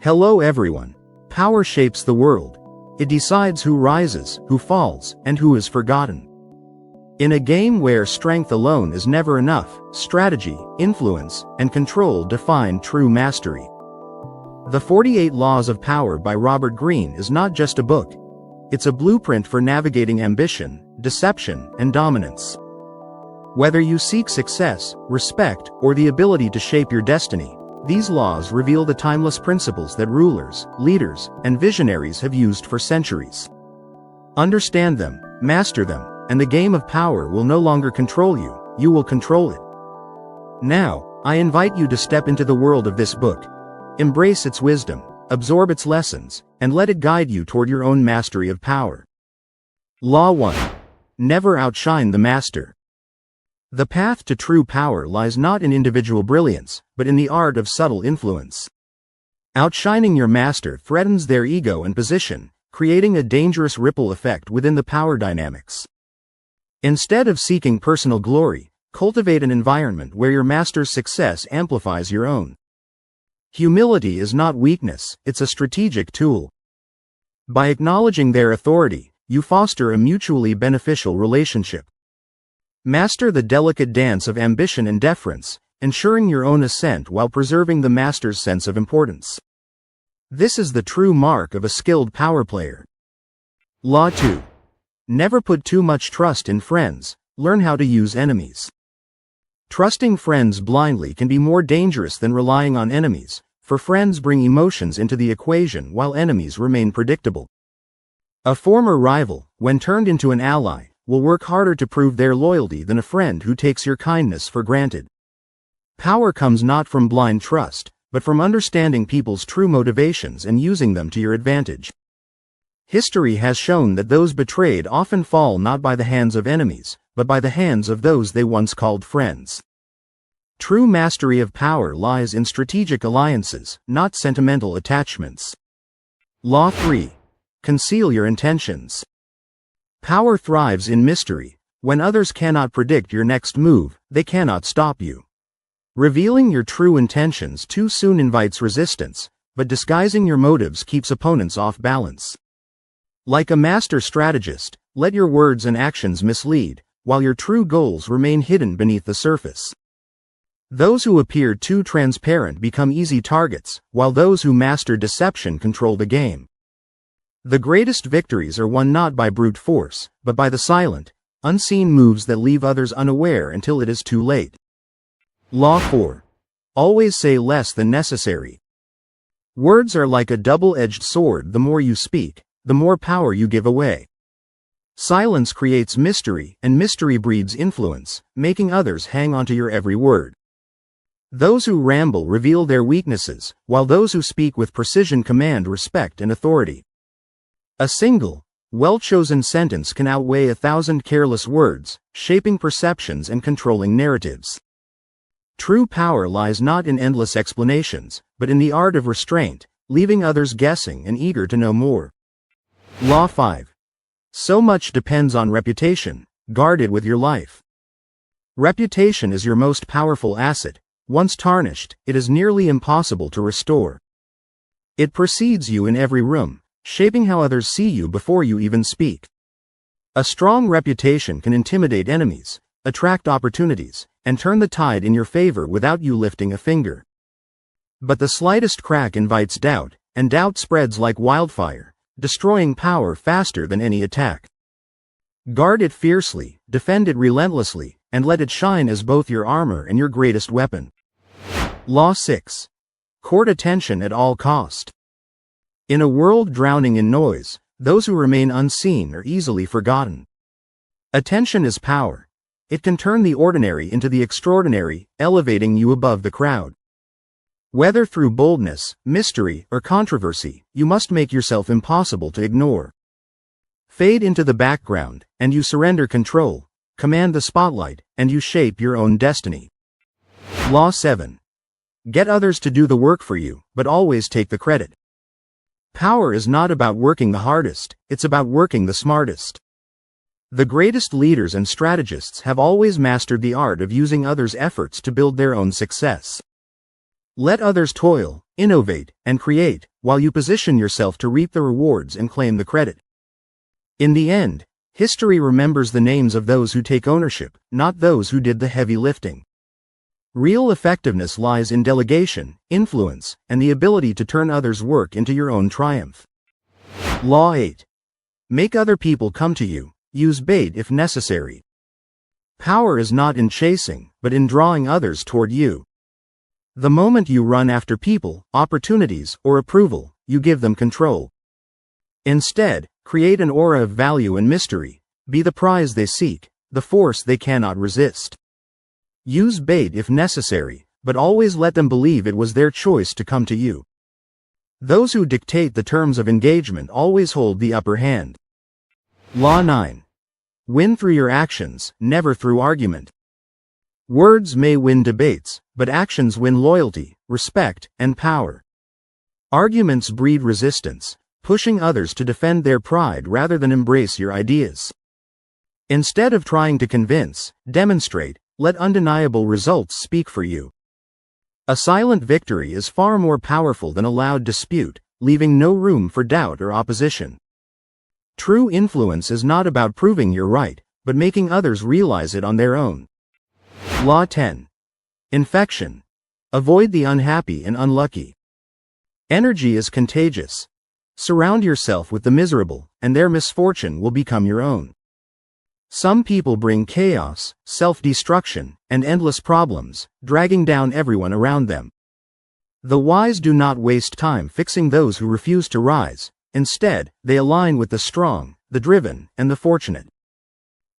Hello everyone. Power shapes the world. It decides who rises, who falls, and who is forgotten. In a game where strength alone is never enough, strategy, influence, and control define true mastery. The 48 Laws of Power by Robert Greene is not just a book. It's a blueprint for navigating ambition, deception, and dominance. Whether you seek success, respect, or the ability to shape your destiny, these laws reveal the timeless principles that rulers, leaders, and visionaries have used for centuries. Understand them, master them, and the game of power will no longer control you, you will control it. Now, I invite you to step into the world of this book. Embrace its wisdom, absorb its lessons, and let it guide you toward your own mastery of power. Law 1. Never outshine the master. The path to true power lies not in individual brilliance, but in the art of subtle influence. Outshining your master threatens their ego and position, creating a dangerous ripple effect within the power dynamics. Instead of seeking personal glory, cultivate an environment where your master's success amplifies your own. Humility is not weakness, it's a strategic tool. By acknowledging their authority, you foster a mutually beneficial relationship. Master the delicate dance of ambition and deference, ensuring your own ascent while preserving the master's sense of importance. This is the true mark of a skilled power player. Law 2. Never put too much trust in friends, learn how to use enemies. Trusting friends blindly can be more dangerous than relying on enemies, for friends bring emotions into the equation while enemies remain predictable. A former rival, when turned into an ally, will work harder to prove their loyalty than a friend who takes your kindness for granted. Power comes not from blind trust, but from understanding people's true motivations and using them to your advantage. History has shown that those betrayed often fall not by the hands of enemies, but by the hands of those they once called friends. True mastery of power lies in strategic alliances, not sentimental attachments. Law 3. Conceal your intentions. Power thrives in mystery. When others cannot predict your next move, they cannot stop you. Revealing your true intentions too soon invites resistance, but disguising your motives keeps opponents off balance. Like a master strategist, let your words and actions mislead, while your true goals remain hidden beneath the surface. Those who appear too transparent become easy targets, while those who master deception control the game. The greatest victories are won not by brute force, but by the silent, unseen moves that leave others unaware until it is too late. Law 4. Always say less than necessary. Words are like a double-edged sword. The more you speak, the more power you give away. Silence creates mystery, and mystery breeds influence, making others hang onto your every word. Those who ramble reveal their weaknesses, while those who speak with precision command respect and authority. A single, well-chosen sentence can outweigh 1,000 careless words, shaping perceptions and controlling narratives. True power lies not in endless explanations, but in the art of restraint, leaving others guessing and eager to know more. Law 5. So much depends on reputation, guard it with your life. Reputation is your most powerful asset. Once tarnished, it is nearly impossible to restore. It precedes you in every room, shaping how others see you before you even speak. A strong reputation can intimidate enemies, attract opportunities, and turn the tide in your favor without you lifting a finger. But the slightest crack invites doubt, and doubt spreads like wildfire, destroying power faster than any attack. Guard it fiercely, defend it relentlessly, and let it shine as both your armor and your greatest weapon. Law 6. Court attention at all cost. In a world drowning in noise, those who remain unseen are easily forgotten. Attention is power. It can turn the ordinary into the extraordinary, elevating you above the crowd. Whether through boldness, mystery, or controversy, you must make yourself impossible to ignore. Fade into the background, and you surrender control. Command the spotlight, and you shape your own destiny. Law 7. Get others to do the work for you, but always take the credit. Power is not about working the hardest, it's about working the smartest. The greatest leaders and strategists have always mastered the art of using others' efforts to build their own success. Let others toil, innovate, and create, while you position yourself to reap the rewards and claim the credit. In the end, history remembers the names of those who take ownership, not those who did the heavy lifting. Real effectiveness lies in delegation, influence, and the ability to turn others' work into your own triumph. Law 8. Make other people come to you. Use bait if necessary. Power is not in chasing, but in drawing others toward you. The moment you run after people, opportunities, or approval, you give them control. Instead, create an aura of value and mystery. Be the prize they seek, the force they cannot resist. Use bait if necessary, but always let them believe it was their choice to come to you. Those who dictate the terms of engagement always hold the upper hand. Law 9. Win through your actions, never through argument. Words may win debates, but actions win loyalty, respect, and power. Arguments breed resistance, pushing others to defend their pride rather than embrace your ideas. Instead of trying to convince, demonstrate, let undeniable results speak for you. A silent victory is far more powerful than a loud dispute, leaving no room for doubt or opposition. True influence is not about proving you're right, but making others realize it on their own. Law 10. Infection. Avoid the unhappy and unlucky. Energy is contagious. Surround yourself with the miserable, and their misfortune will become your own. Some people bring chaos, self-destruction, and endless problems, dragging down everyone around them. The wise do not waste time fixing those who refuse to rise. Instead, they align with the strong, the driven, and the fortunate.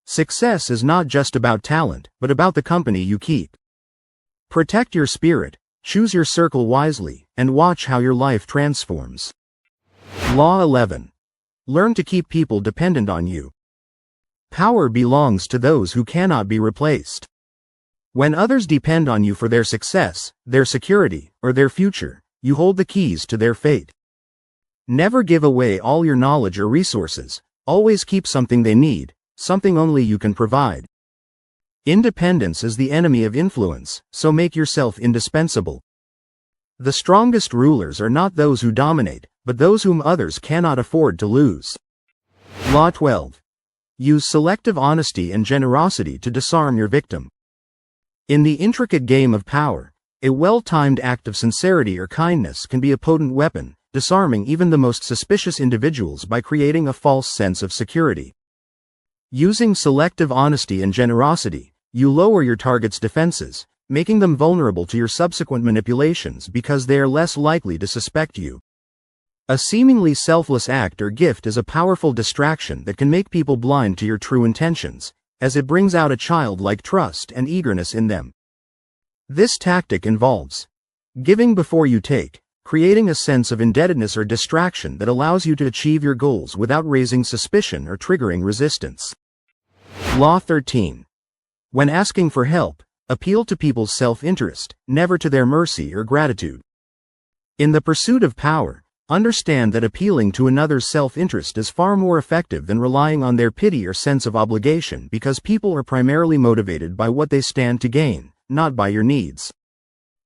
Success is not just about talent, but about the company you keep. Protect your spirit, choose your circle wisely, and watch how your life transforms. Law 11. Learn to keep people dependent on you. Power belongs to those who cannot be replaced. When others depend on you for their success, their security, or their future, you hold the keys to their fate. Never give away all your knowledge or resources. Always keep something they need, something only you can provide. Independence is the enemy of influence, so make yourself indispensable. The strongest rulers are not those who dominate, but those whom others cannot afford to lose. Law 12. Use selective honesty and generosity to disarm your victim. In the intricate game of power, a well-timed act of sincerity or kindness can be a potent weapon, disarming even the most suspicious individuals by creating a false sense of security. Using selective honesty and generosity, you lower your target's defenses, making them vulnerable to your subsequent manipulations because they are less likely to suspect you. A seemingly selfless act or gift is a powerful distraction that can make people blind to your true intentions, as it brings out a childlike trust and eagerness in them. This tactic involves giving before you take, creating a sense of indebtedness or distraction that allows you to achieve your goals without raising suspicion or triggering resistance. Law 13. When asking for help, appeal to people's self-interest, never to their mercy or gratitude. In the pursuit of power, understand that appealing to another's self-interest is far more effective than relying on their pity or sense of obligation because people are primarily motivated by what they stand to gain, not by your needs.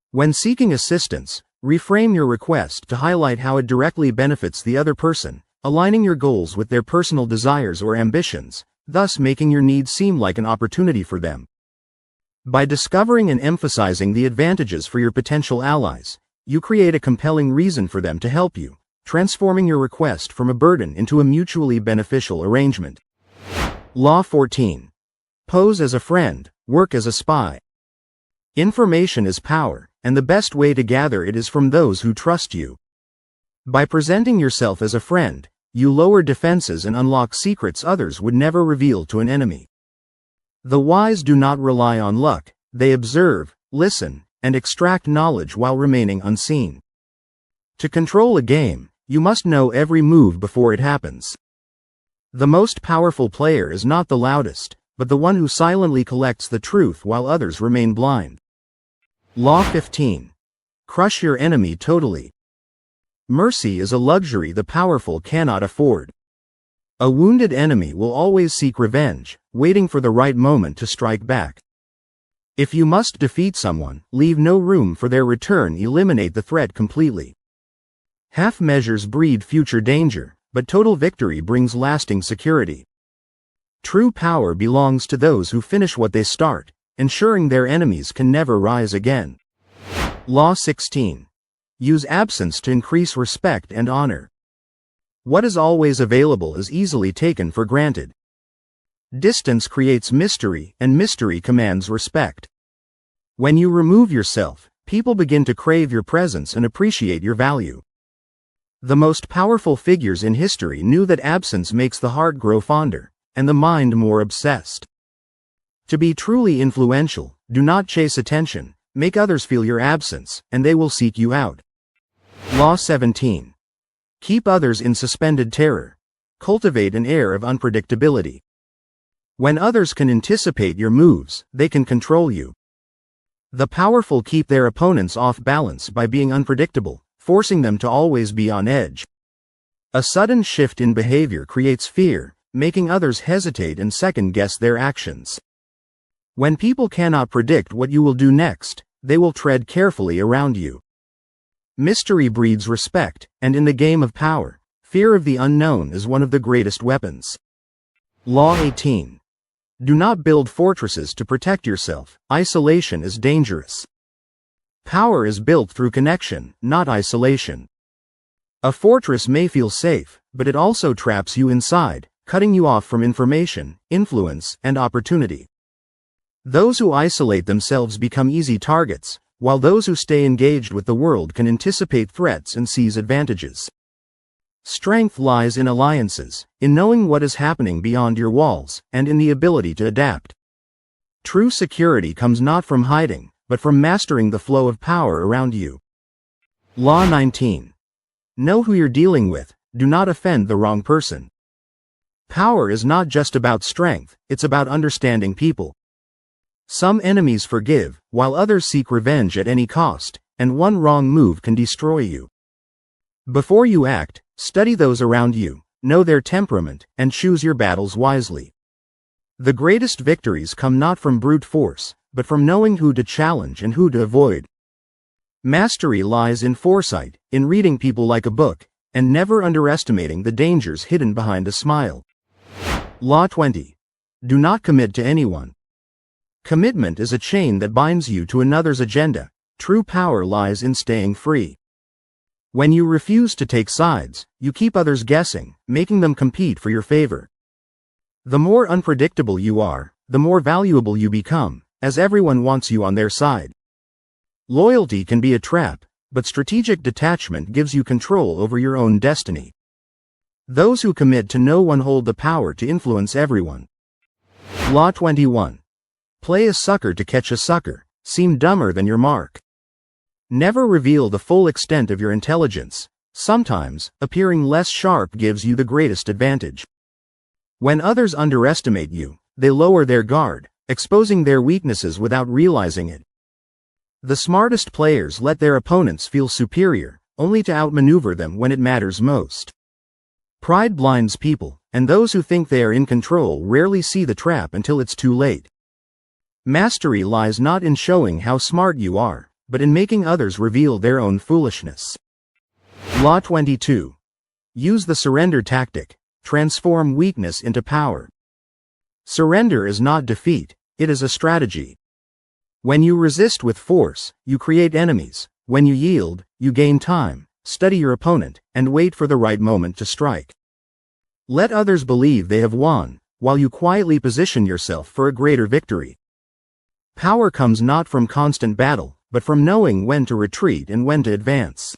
When seeking assistance, reframe your request to highlight how it directly benefits the other person, aligning your goals with their personal desires or ambitions, thus making your needs seem like an opportunity for them. By discovering and emphasizing the advantages for your potential allies, you create a compelling reason for them to help you, transforming your request from a burden into a mutually beneficial arrangement. Law 14. Pose as a friend, work as a spy. Information is power, and the best way to gather it is from those who trust you. By presenting yourself as a friend, you lower defenses and unlock secrets others would never reveal to an enemy. The wise do not rely on luck, they observe, listen, and extract knowledge while remaining unseen. To control a game, you must know every move before it happens. The most powerful player is not the loudest, but the one who silently collects the truth while others remain blind. Law 15. Crush your enemy totally. Mercy is a luxury the powerful cannot afford. A wounded enemy will always seek revenge, waiting for the right moment to strike back. If you must defeat someone, leave no room for their return. Eliminate the threat completely. Half measures breed future danger, but total victory brings lasting security. True power belongs to those who finish what they start, ensuring their enemies can never rise again. Law 16. Use absence to increase respect and honor. What is always available is easily taken for granted. Distance creates mystery, and mystery commands respect. When you remove yourself, people begin to crave your presence and appreciate your value. The most powerful figures in history knew that absence makes the heart grow fonder, and the mind more obsessed. To be truly influential, do not chase attention, make others feel your absence, and they will seek you out. Law 17. Keep others in suspended terror. Cultivate an air of unpredictability. When others can anticipate your moves, they can control you. The powerful keep their opponents off balance by being unpredictable, forcing them to always be on edge. A sudden shift in behavior creates fear, making others hesitate and second-guess their actions. When people cannot predict what you will do next, they will tread carefully around you. Mystery breeds respect, and in the game of power, fear of the unknown is one of the greatest weapons. Law 18. Do not build fortresses to protect yourself. Isolation is dangerous. Power is built through connection, not isolation. A fortress may feel safe, but it also traps you inside, cutting you off from information, influence, and opportunity. Those who isolate themselves become easy targets, while those who stay engaged with the world can anticipate threats and seize advantages. Strength lies in alliances, in knowing what is happening beyond your walls, and in the ability to adapt. True security comes not from hiding, but from mastering the flow of power around you. Law 19. Know who you're dealing with, do not offend the wrong person. Power is not just about strength, it's about understanding people. Some enemies forgive, while others seek revenge at any cost, and one wrong move can destroy you. Before you act, study those around you, know their temperament, and choose your battles wisely. The greatest victories come not from brute force, but from knowing who to challenge and who to avoid. Mastery lies in foresight, in reading people like a book, and never underestimating the dangers hidden behind a smile. Law 20. Do not commit to anyone. Commitment is a chain that binds you to another's agenda. True power lies in staying free. When you refuse to take sides, you keep others guessing, making them compete for your favor. The more unpredictable you are, the more valuable you become, as everyone wants you on their side. Loyalty can be a trap, but strategic detachment gives you control over your own destiny. Those who commit to no one hold the power to influence everyone. Law 21. Play a sucker to catch a sucker. Seem dumber than your mark. Never reveal the full extent of your intelligence. Sometimes, appearing less sharp gives you the greatest advantage. When others underestimate you, they lower their guard, exposing their weaknesses without realizing it. The smartest players let their opponents feel superior, only to outmaneuver them when it matters most. Pride blinds people, and those who think they are in control rarely see the trap until it's too late. Mastery lies not in showing how smart you are, but in making others reveal their own foolishness. Law 22. Use the surrender tactic. Transform weakness into power. Surrender is not defeat, it is a strategy. When you resist with force, you create enemies. When you yield, you gain time. Study your opponent, and wait for the right moment to strike. Let others believe they have won, while you quietly position yourself for a greater victory. Power comes not from constant battle, but from knowing when to retreat and when to advance.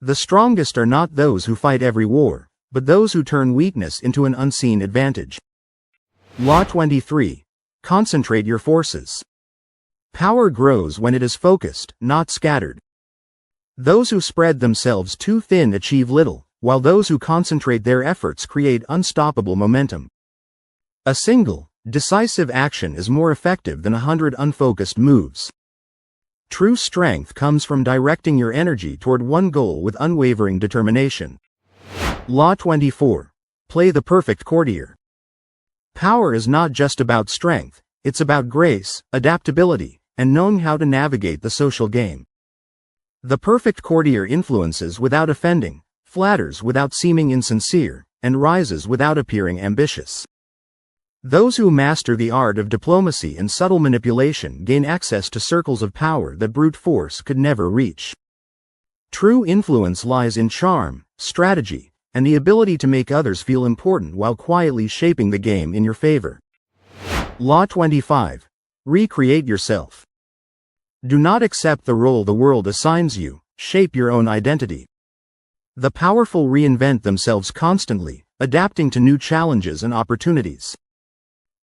The strongest are not those who fight every war, but those who turn weakness into an unseen advantage. Law 23. Concentrate your forces. Power grows when it is focused, not scattered. Those who spread themselves too thin achieve little, while those who concentrate their efforts create unstoppable momentum. A single, decisive action is more effective than 100 unfocused moves. True strength comes from directing your energy toward one goal with unwavering determination. Law 24. Play the perfect courtier. Power is not just about strength, it's about grace, adaptability, and knowing how to navigate the social game. The perfect courtier influences without offending, flatters without seeming insincere, and rises without appearing ambitious. Those who master the art of diplomacy and subtle manipulation gain access to circles of power that brute force could never reach. True influence lies in charm, strategy, and the ability to make others feel important while quietly shaping the game in your favor. Law 25. Recreate yourself. Do not accept the role the world assigns you, shape your own identity. The powerful reinvent themselves constantly, adapting to new challenges and opportunities.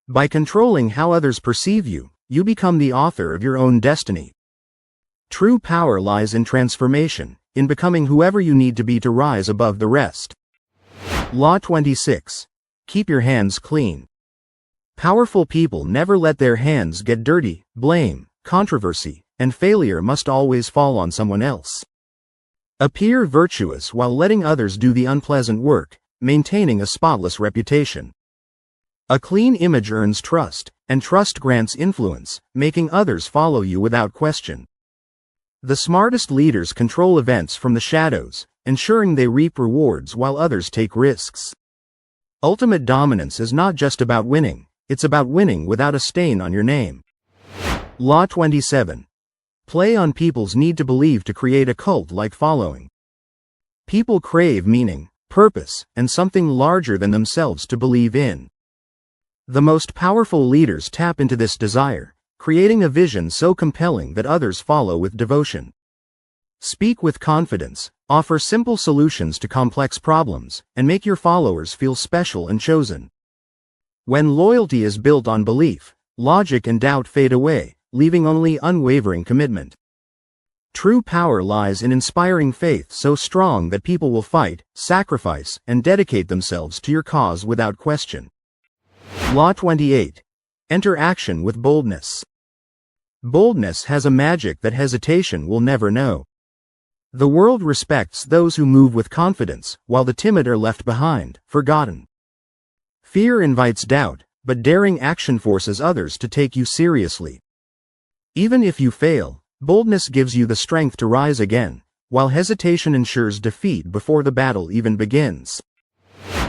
By controlling how others perceive you, you become the author of your own destiny. True power lies in transformation, in becoming whoever you need to be to rise above the rest. Law 26. Keep your hands clean. Powerful people never let their hands get dirty. Blame, controversy, and failure must always fall on someone else. Appear virtuous while letting others do the unpleasant work, maintaining a spotless reputation. A clean image earns trust, and trust grants influence, making others follow you without question. The smartest leaders control events from the shadows, ensuring they reap rewards while others take risks. Ultimate dominance is not just about winning, it's about winning without a stain on your name. Law 27. Play on people's need to believe to create a cult-like following. People crave meaning, purpose, and something larger than themselves to believe in. The most powerful leaders tap into this desire, creating a vision so compelling that others follow with devotion. Speak with confidence, offer simple solutions to complex problems, and make your followers feel special and chosen. When loyalty is built on belief, logic and doubt fade away, leaving only unwavering commitment. True power lies in inspiring faith so strong that people will fight, sacrifice, and dedicate themselves to your cause without question. Law 28. Enter action with boldness. Boldness has a magic that hesitation will never know. The world respects those who move with confidence, while the timid are left behind, forgotten. Fear invites doubt, but daring action forces others to take you seriously. Even if you fail, boldness gives you the strength to rise again, while hesitation ensures defeat before the battle even begins.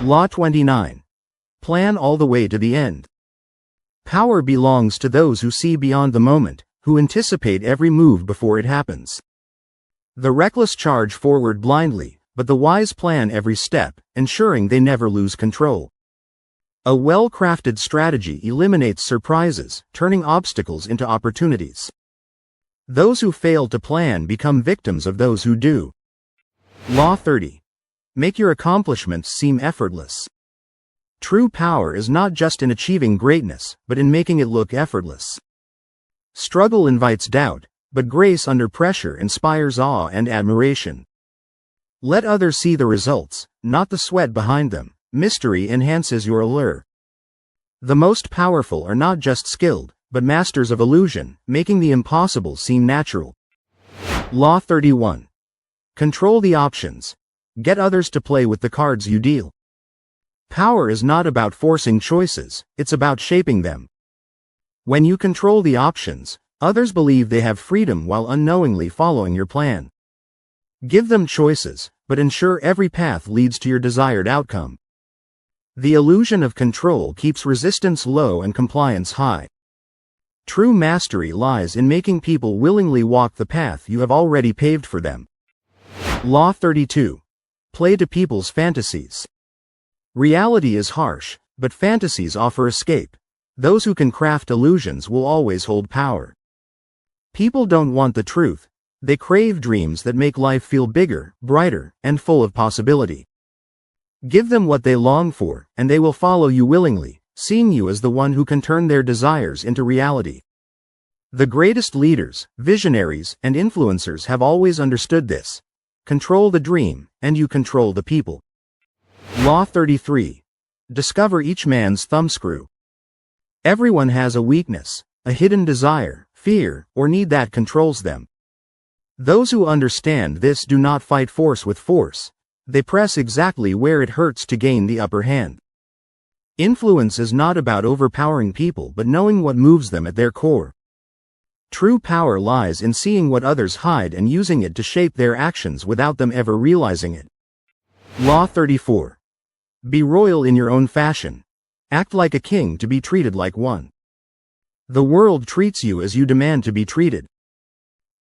Law 29. Plan all the way to the end. Power belongs to those who see beyond the moment, who anticipate every move before it happens. The reckless charge forward blindly, but the wise plan every step, ensuring they never lose control. A well-crafted strategy eliminates surprises, turning obstacles into opportunities. Those who fail to plan become victims of those who do. Law 30. Make your accomplishments seem effortless. True power is not just in achieving greatness, but in making it look effortless. Struggle invites doubt, but grace under pressure inspires awe and admiration. Let others see the results, not the sweat behind them. Mystery enhances your allure. The most powerful are not just skilled, but masters of illusion, making the impossible seem natural. Law 31. Control the options. Get others to play with the cards you deal. Power is not about forcing choices, it's about shaping them. When you control the options, others believe they have freedom while unknowingly following your plan. Give them choices, but ensure every path leads to your desired outcome. The illusion of control keeps resistance low and compliance high. True mastery lies in making people willingly walk the path you have already paved for them. Law 32. Play to people's fantasies. Reality is harsh, but fantasies offer escape. Those who can craft illusions will always hold power. People don't want the truth. They crave dreams that make life feel bigger, brighter, and full of possibility. Give them what they long for, and they will follow you willingly, seeing you as the one who can turn their desires into reality. The greatest leaders, visionaries, and influencers have always understood this. Control the dream, and you control the people. Law 33. Discover each man's thumbscrew. Everyone has a weakness, a hidden desire, fear, or need that controls them. Those who understand this do not fight force with force. They press exactly where it hurts to gain the upper hand. Influence is not about overpowering people but knowing what moves them at their core. True power lies in seeing what others hide and using it to shape their actions without them ever realizing it. Law 34. Be royal in your own fashion. Act like a king to be treated like one. The world treats you as you demand to be treated.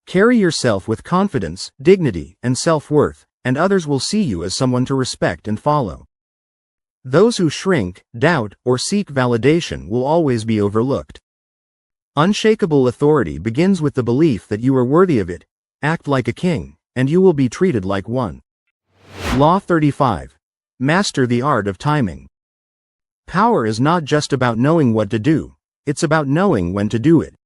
Carry yourself with confidence, dignity, and self-worth, and others will see you as someone to respect and follow. Those who shrink, doubt, or seek validation will always be overlooked. Unshakable authority begins with the belief that you are worthy of it. Act like a king, and you will be treated like one. Law 35. Master the art of timing. Power is not just about knowing what to do, it's about knowing when to do it.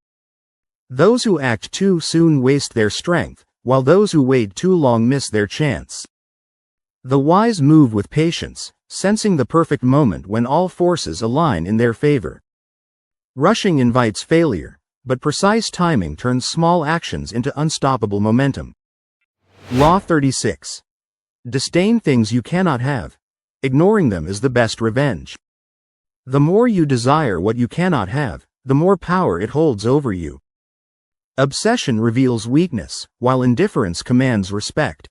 Those who act too soon waste their strength, while those who wait too long miss their chance. The wise move with patience, sensing the perfect moment when all forces align in their favor. Rushing invites failure, but precise timing turns small actions into unstoppable momentum. Law 36. Disdain things you cannot have. Ignoring them is the best revenge. The more you desire what you cannot have, the more power it holds over you. Obsession reveals weakness, while indifference commands respect.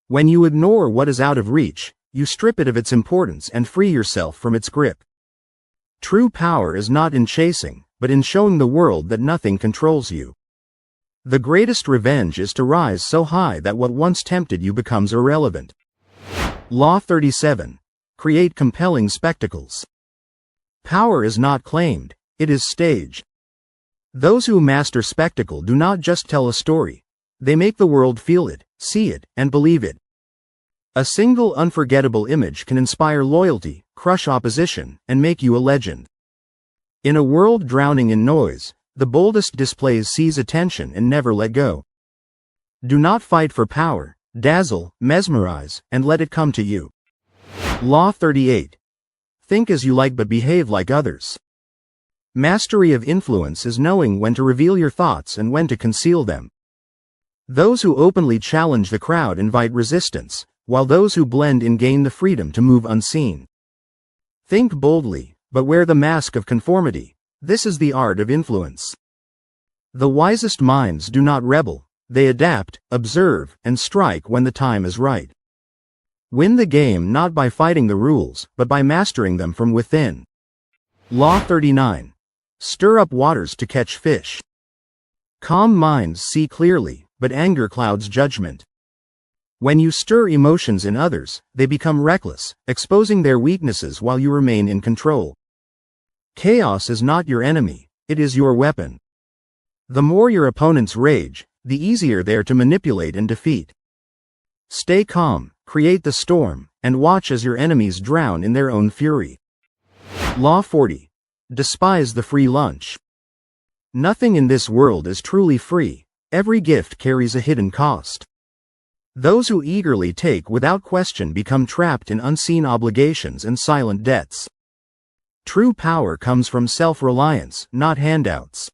When you ignore what is out of reach, you strip it of its importance and free yourself from its grip. True power is not in chasing, but in showing the world that nothing controls you. The greatest revenge is to rise so high that what once tempted you becomes irrelevant. Law 37. Create compelling spectacles. Power is not claimed, it is staged. Those who master spectacle do not just tell a story, they make the world feel it, see it, and believe it. A single unforgettable image can inspire loyalty, crush opposition, and make you a legend. In a world drowning in noise, the boldest displays seize attention and never let go. Do not fight for power, dazzle, mesmerize, and let it come to you. Law 38. Think as you like but behave like others. Mastery of influence is knowing when to reveal your thoughts and when to conceal them. Those who openly challenge the crowd invite resistance, while those who blend in gain the freedom to move unseen. Think boldly, but wear the mask of conformity. This is the art of influence. The wisest minds do not rebel, they adapt, observe, and strike when the time is right. Win the game not by fighting the rules, but by mastering them from within. Law 39. Stir up waters to catch fish. Calm minds see clearly, but anger clouds judgment. When you stir emotions in others, they become reckless, exposing their weaknesses while you remain in control. Chaos is not your enemy, it is your weapon. The more your opponents rage, the easier they are to manipulate and defeat. Stay calm, create the storm, and watch as your enemies drown in their own fury. Law 40. Despise the free lunch. Nothing in this world is truly free, every gift carries a hidden cost. Those who eagerly take without question become trapped in unseen obligations and silent debts. True power comes from self-reliance, not handouts.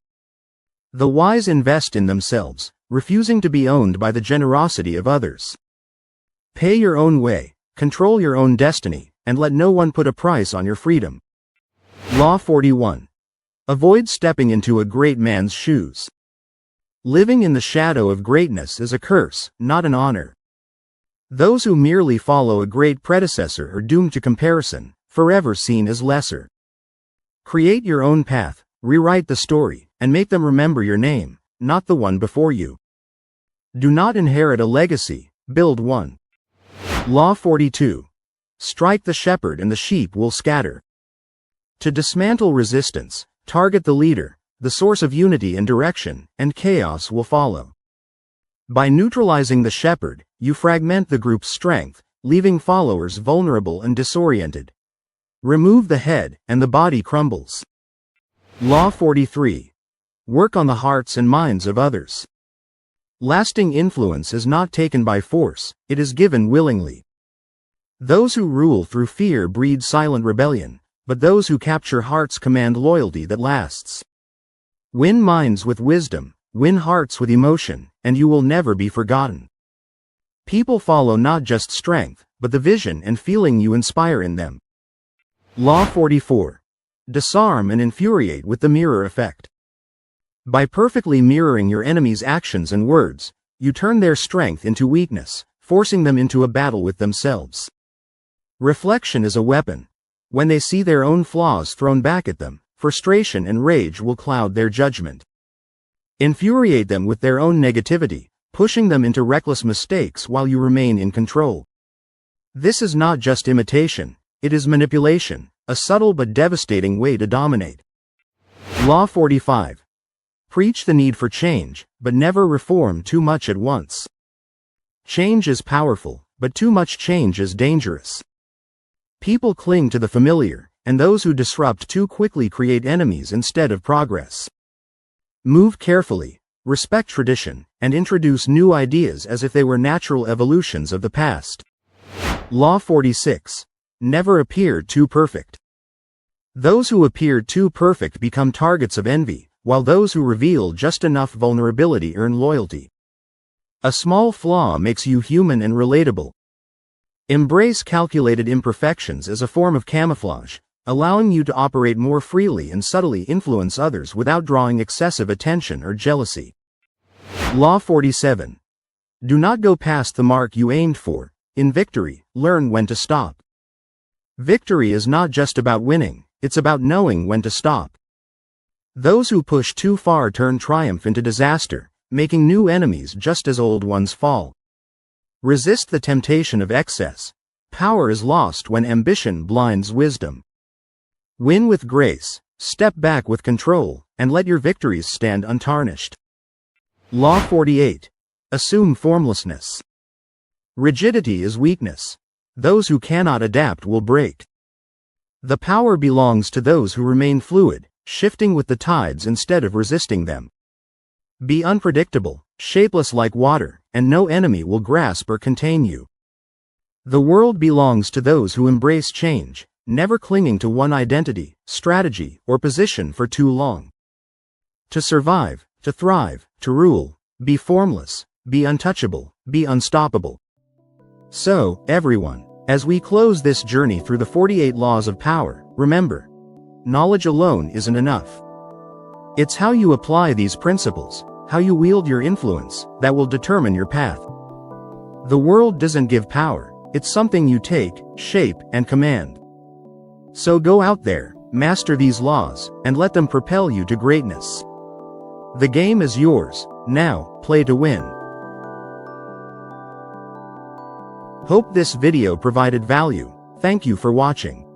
The wise invest in themselves, refusing to be owned by the generosity of others. Pay your own way, control your own destiny, and let no one put a price on your freedom. Law 41. Avoid stepping into a great man's shoes. Living in the shadow of greatness is a curse, not an honor. Those who merely follow a great predecessor are doomed to comparison, forever seen as lesser. Create your own path, rewrite the story, and make them remember your name, not the one before you. Do not inherit a legacy, build one. Law 42. Strike the shepherd and the sheep will scatter. To dismantle resistance, target the leader, the source of unity and direction, and chaos will follow. By neutralizing the shepherd, you fragment the group's strength, leaving followers vulnerable and disoriented. Remove the head, and the body crumbles. Law 43. Work on the hearts and minds of others. Lasting influence is not taken by force, it is given willingly. Those who rule through fear breed silent rebellion, but those who capture hearts command loyalty that lasts. Win minds with wisdom, win hearts with emotion, and you will never be forgotten. People follow not just strength, but the vision and feeling you inspire in them. Law 44. Disarm and infuriate with the mirror effect. By perfectly mirroring your enemy's actions and words, you turn their strength into weakness, forcing them into a battle with themselves. Reflection is a weapon. When they see their own flaws thrown back at them, frustration and rage will cloud their judgment. Infuriate them with their own negativity, pushing them into reckless mistakes while you remain in control. This is not just imitation, it is manipulation, a subtle but devastating way to dominate. Law 45. Preach the need for change, but never reform too much at once. Change is powerful, but too much change is dangerous. People cling to the familiar, and those who disrupt too quickly create enemies instead of progress. Move carefully, respect tradition, and introduce new ideas as if they were natural evolutions of the past. Law 46. Never appear too perfect. Those who appear too perfect become targets of envy, while those who reveal just enough vulnerability earn loyalty. A small flaw makes you human and relatable. Embrace calculated imperfections as a form of camouflage, allowing you to operate more freely and subtly influence others without drawing excessive attention or jealousy. Law 47. Do not go past the mark you aimed for. In victory, learn when to stop. Victory is not just about winning, it's about knowing when to stop. Those who push too far turn triumph into disaster, making new enemies just as old ones fall. Resist the temptation of excess. Power is lost when ambition blinds wisdom. Win with grace, step back with control, and let your victories stand untarnished. Law 48. Assume formlessness. Rigidity is weakness. Those who cannot adapt will break. The power belongs to those who remain fluid, shifting with the tides instead of resisting them. Be unpredictable, shapeless like water, and no enemy will grasp or contain you. The world belongs to those who embrace change, never clinging to one identity, strategy, or position for too long. To survive, to thrive, to rule, be formless, be untouchable, be unstoppable. So, everyone, as we close this journey through the 48 laws of power, remember, knowledge alone isn't enough. It's how you apply these principles, how you wield your influence, that will determine your path. The world doesn't give power, it's something you take, shape, and command. So go out there, master these laws, and let them propel you to greatness. The game is yours, now, play to win. Hope this video provided value. Thank you for watching.